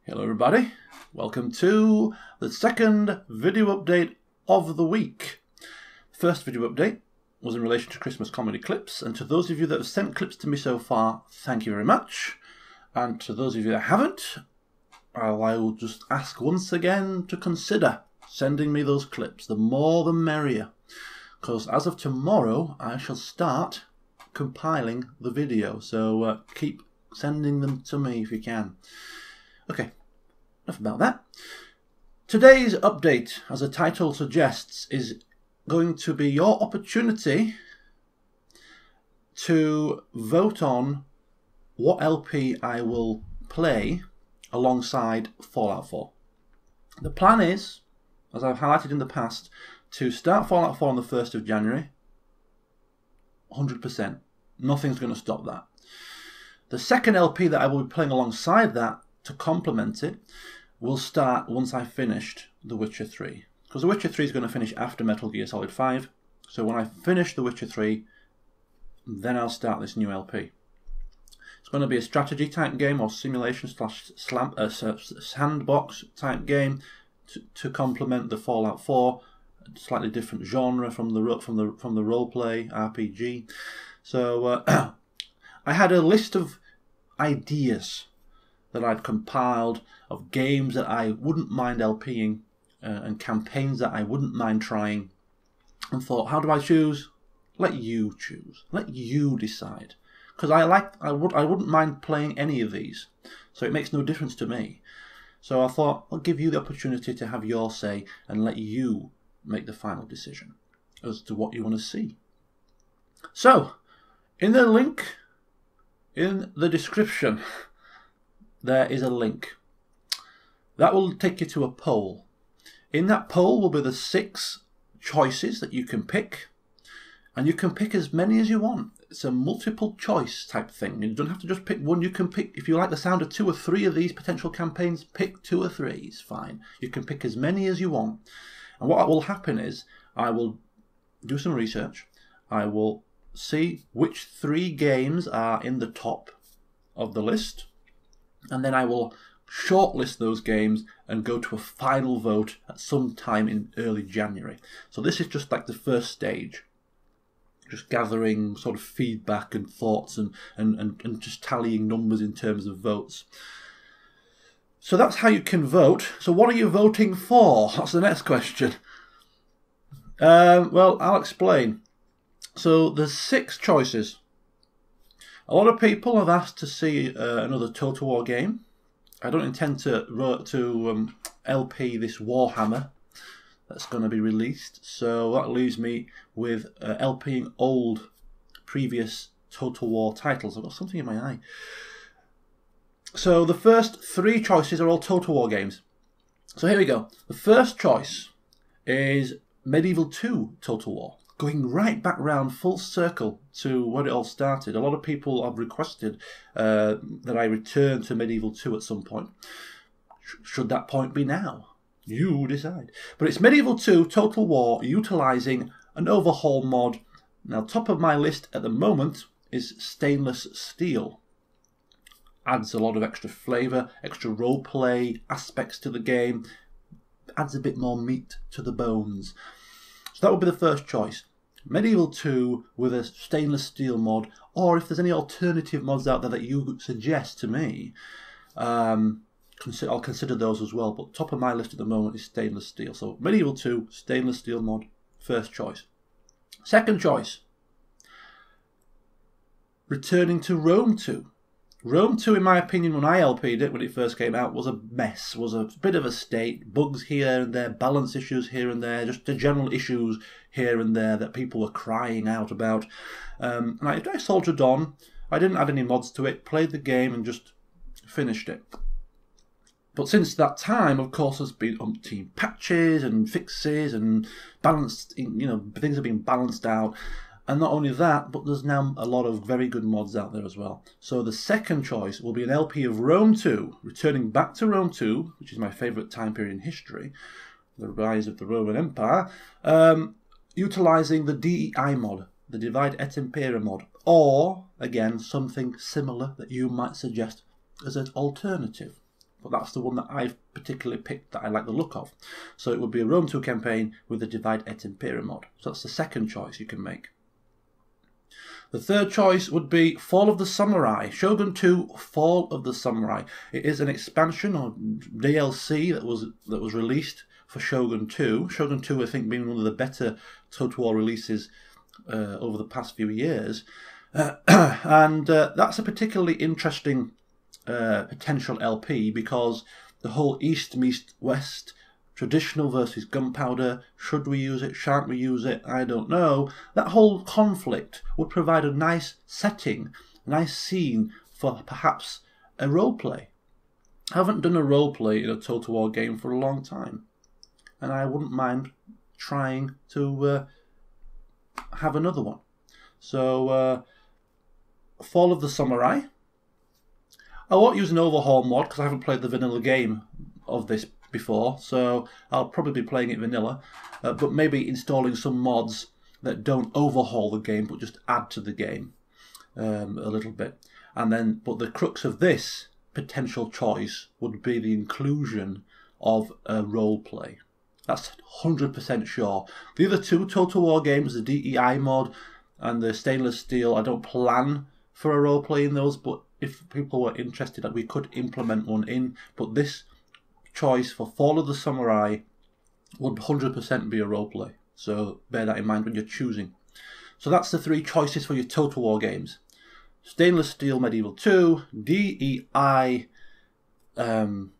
Hello everybody, welcome to the second video update of the week. First video update was in relation to Christmas comedy clips, and to those of you that have sent clips to me so far, thank you very much. And to those of you that haven't, I will just ask once again to consider sending me those clips. The more the merrier, because as of tomorrow I shall start compiling the video, so keep sending them to me if you can. Okay, enough about that. Today's update, as the title suggests, is going to be your opportunity to vote on what LP I will play alongside Fallout 4. The plan is, as I've highlighted in the past, to start Fallout 4 on the 1st of January. 100%. Nothing's going to stop that. The second LP that I will be playing alongside that, to complement it, will start once I've finished The Witcher 3. Because The Witcher 3 is going to finish after Metal Gear Solid 5. So when I finish The Witcher 3, then I'll start this new LP. It's going to be a strategy type game or simulation slash sandbox type game to complement the Fallout 4, slightly different genre from the roleplay RPG. So I had a list of ideas that I'd compiled of games that I wouldn't mind LPing and campaigns that I wouldn't mind trying, and thought, how do I choose? Let you choose. Let you decide. Because I wouldn't mind playing any of these, so it makes no difference to me. So I thought I'll give you the opportunity to have your say and let you make the final decision as to what you want to see. So, in the link in the description, there is a link. That will take you to a poll. In that poll will be the 6 choices that you can pick, and you can pick as many as you want. It's a multiple choice type thing. You don't have to just pick one. You can pick, if you like the sound of 2 or 3 of these potential campaigns, pick 2 or 3. It's fine. You can pick as many as you want. And what will happen is I will do some research. I will see which 3 games are in the top of the list, and then I will shortlist those games and go to a final vote at some time in early January. So this is just like the first stage, just gathering sort of feedback and thoughts and just tallying numbers in terms of votes. So that's how you can vote. So what are you voting for? That's the next question. Well, I'll explain. So there's 6 choices. A lot of people have asked to see another Total War game. I don't intend to LP this Warhammer that's going to be released. So that leaves me with LPing old, previous Total War titles. I've got something in my eye. So the first 3 choices are all Total War games. So here we go. The first choice is Medieval 2 Total War. Going right back round full circle to when it all started. A lot of people have requested that I return to Medieval 2 at some point. Should that point be now? You decide. But it's Medieval 2 Total War utilising an overhaul mod. Now, top of my list at the moment is Stainless Steel. Adds a lot of extra flavour, extra roleplay aspects to the game. Adds a bit more meat to the bones. So that would be the first choice. Medieval 2 with a Stainless Steel mod, or if there's any alternative mods out there that you suggest to me, I'll consider those as well. But top of my list at the moment is Stainless Steel. So Medieval 2, Stainless Steel mod, first choice. Second choice, returning to Rome 2. Rome 2, in my opinion, when I LP'd it, when it first came out, was a mess, was a bit of a state, bugs here and there, balance issues here and there, just the general issues here and there that people were crying out about. And I soldiered on. I didn't add any mods to it, played the game and just finished it. But since that time, of course, there's been umpteen patches and fixes and balanced, things have been balanced out. And not only that, but there's now a lot of very good mods out there as well. So the second choice will be an LP of Rome 2, returning back to Rome 2, which is my favourite time period in history, the rise of the Roman Empire, utilising the DEI mod, the Divide et Impera mod, or, again, something similar that you might suggest as an alternative. but that's the one that I've particularly picked that I like the look of. So it would be a Rome 2 campaign with the Divide et Impera mod. So that's the second choice you can make. The third choice would be Fall of the Samurai, Shogun 2 Fall of the Samurai. It is an expansion or DLC that was released for Shogun 2. Shogun 2, I think, being one of the better Total War releases over the past few years. And that's a particularly interesting potential LP because the whole East meets West, traditional versus gunpowder, should we use it, shan't we use it, I don't know. That whole conflict would provide a nice setting, a nice scene for perhaps a roleplay. I haven't done a roleplay in a Total War game for a long time, and I wouldn't mind trying to have another one. So, Fall of the Samurai. I won't use an overhaul mod because I haven't played the vanilla game of this before, so I'll probably be playing it vanilla, but maybe installing some mods that don't overhaul the game but just add to the game a little bit. And then, but the crux of this potential choice would be the inclusion of a role play. That's 100% sure. The other two Total War games, the DEI mod and the Stainless Steel, I don't plan for a role play in those, but if people were interested, we could implement one in. But this choice for Fall of the Samurai would 100% be a roleplay. So bear that in mind when you're choosing. So that's the three choices for your Total War games. Stainless Steel Medieval 2, DEI Rome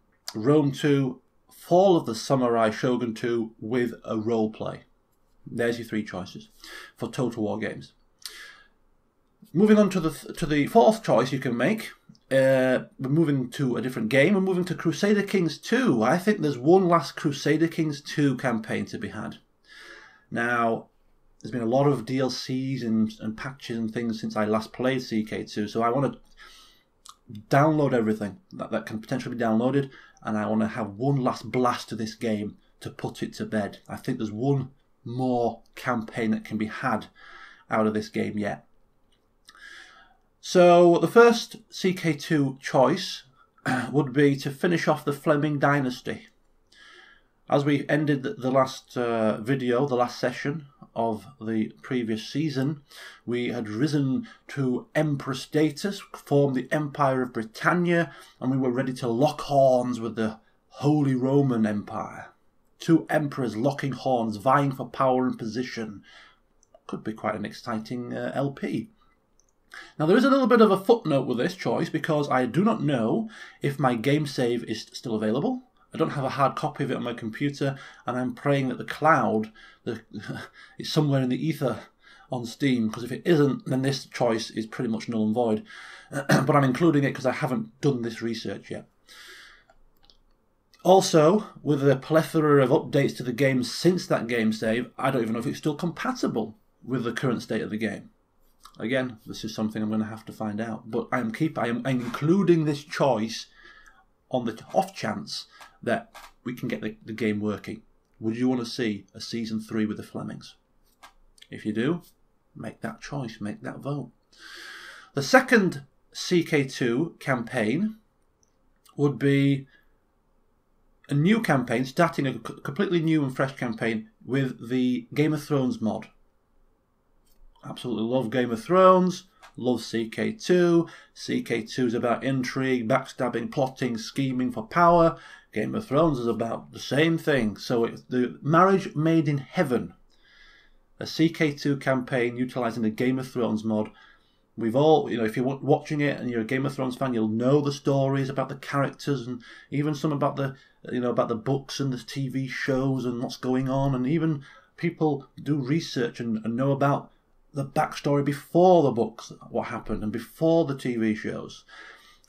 2, Fall of the Samurai Shogun 2 with a roleplay. There's your three choices for Total War games. Moving on to the fourth choice you can make. We're moving to a different game. We're moving to Crusader Kings 2. I think there's one last Crusader Kings 2 campaign to be had. Now, there's been a lot of DLCs and patches and things since I last played CK2, so I want to download everything that can potentially be downloaded, and I want to have one last blast to this game to put it to bed. I think there's one more campaign that can be had out of this game yet. So the first CK2 choice would be to finish off the Fleming dynasty. As we ended the last video, the last session of the previous season, we had risen to emperor status, formed the Empire of Britannia, and we were ready to lock horns with the Holy Roman Empire. Two emperors locking horns, vying for power and position. Could be quite an exciting LP. Now there is a little bit of a footnote with this choice because I do not know if my game save is still available. I don't have a hard copy of it on my computer, and I'm praying that the cloud is somewhere in the ether on Steam, because if it isn't, then this choice is pretty much null and void. But I'm including it because I haven't done this research yet. Also, with the plethora of updates to the game since that game save, I don't even know if it's still compatible with the current state of the game. Again, this is something I'm going to have to find out. But I'm including this choice on the off chance that we can get the game working. Would you want to see a Season 3 with the Flemings? If you do, make that choice, make that vote. The second CK2 campaign would be a new campaign, starting a completely new and fresh campaign with the Game of Thrones mod. Absolutely love Game of Thrones, love CK2. CK2 is about intrigue, backstabbing, plotting, scheming for power. Game of Thrones is about the same thing. So it's the marriage made in heaven. A CK2 campaign utilising the Game of Thrones mod. We've all, if you're watching it and you're a Game of Thrones fan, you'll know the stories about the characters and even some about the, about the books and the TV shows and what's going on. And even people do research and know about the backstory before the books, what happened, and before the TV shows.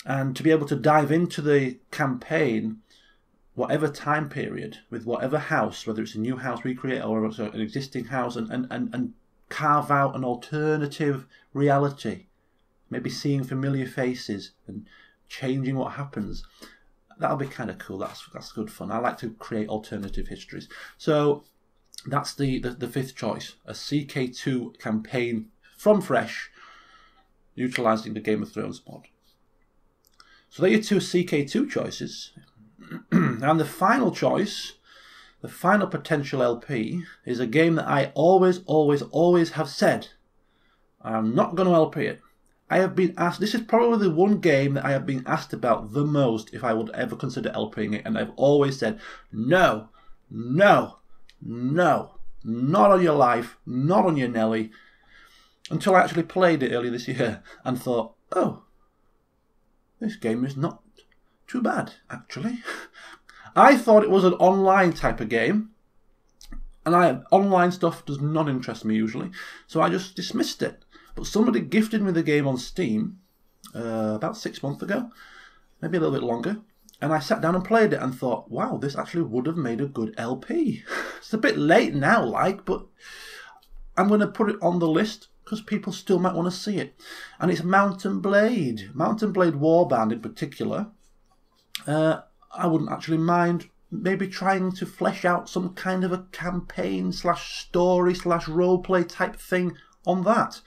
And to be able to dive into the campaign, whatever time period, with whatever house, whether it's a new house recreate or an existing house, and carve out an alternative reality, maybe seeing familiar faces and changing what happens. That'll be kind of cool. That's good fun. I like to create alternative histories. So that's the fifth choice, a CK2 campaign from fresh, utilising the Game of Thrones mod. So they're your two CK2 choices. And the final choice, the final potential LP, is a game that I always have said I'm not going to LP it. I have been asked, this is probably the one game that I have been asked about the most if I would ever consider LPing it, and I've always said, no, no, no, not on your life, not on your Nelly, until I actually played it earlier this year and thought, oh, this game is not too bad, actually. I thought it was an online type of game, and online stuff does not interest me usually, so I just dismissed it. But somebody gifted me the game on Steam about 6 months ago, maybe a little bit longer, and I sat down and played it and thought, wow, this actually would have made a good LP. It's a bit late now, but I'm going to put it on the list because people still might want to see it. And it's Mount & Blade. Mount & Blade Warband in particular. I wouldn't actually mind maybe trying to flesh out some kind of a campaign / story / roleplay type thing on that.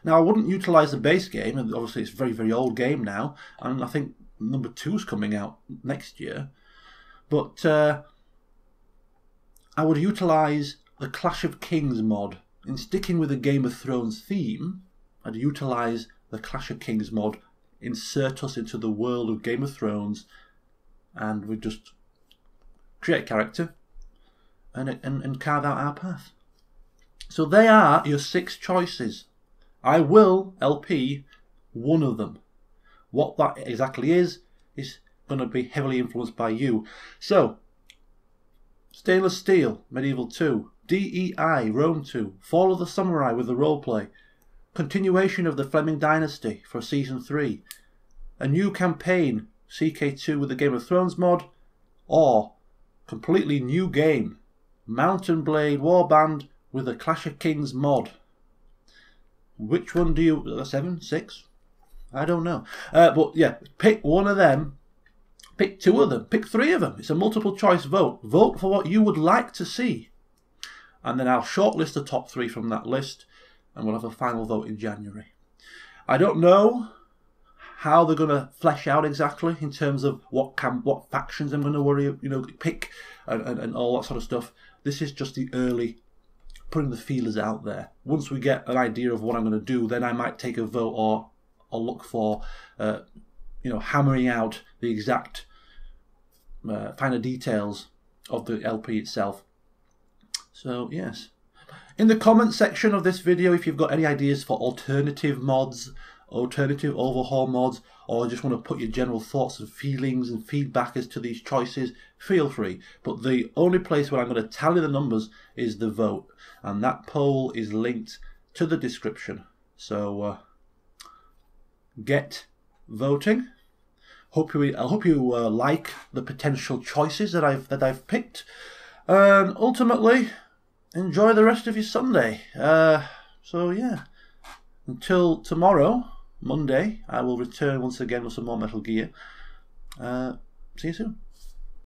Now, I wouldn't utilise the base game, and obviously it's a very, very old game now, and I think number 2's coming out next year, but I would utilise the Clash of Kings mod. In sticking with the Game of Thrones theme, I'd utilise the Clash of Kings mod, insert us into the world of Game of Thrones, and we'd just create a character and carve out our path. So they are your 6 choices. I will LP one of them. What that exactly is going to be heavily influenced by you. So, Stainless Steel, Medieval 2, DEI, Rome 2, Fall of the Samurai with the roleplay, continuation of the Fleming Dynasty for Season 3, a new campaign, CK2 with the Game of Thrones mod, or completely new game, Mount & Blade Warband with the Clash of Kings mod. Which one do you... 7? 6? I don't know. But yeah, pick one of them. Pick 2 of them. Pick 3 of them. It's a multiple choice vote. Vote for what you would like to see. And then I'll shortlist the top 3 from that list, and we'll have a final vote in January. I don't know how they're going to flesh out exactly in terms of what factions I'm going to pick and all that sort of stuff. This is just the early putting the feelers out there. Once we get an idea of what I'm going to do, then I might take a vote or look for hammering out the exact finer details of the LP itself. So yes, in the comment section of this video, if you've got any ideas for alternative mods, alternative overhaul mods, or just want to put your general thoughts and feelings and feedback as to these choices, feel free. But the only place where I'm going to tally the numbers is the vote, and that poll is linked to the description. So get voting. I hope you like the potential choices that I've picked, and ultimately enjoy the rest of your Sunday. So yeah, until tomorrow, Monday, I will return once again with some more Metal Gear. See you soon.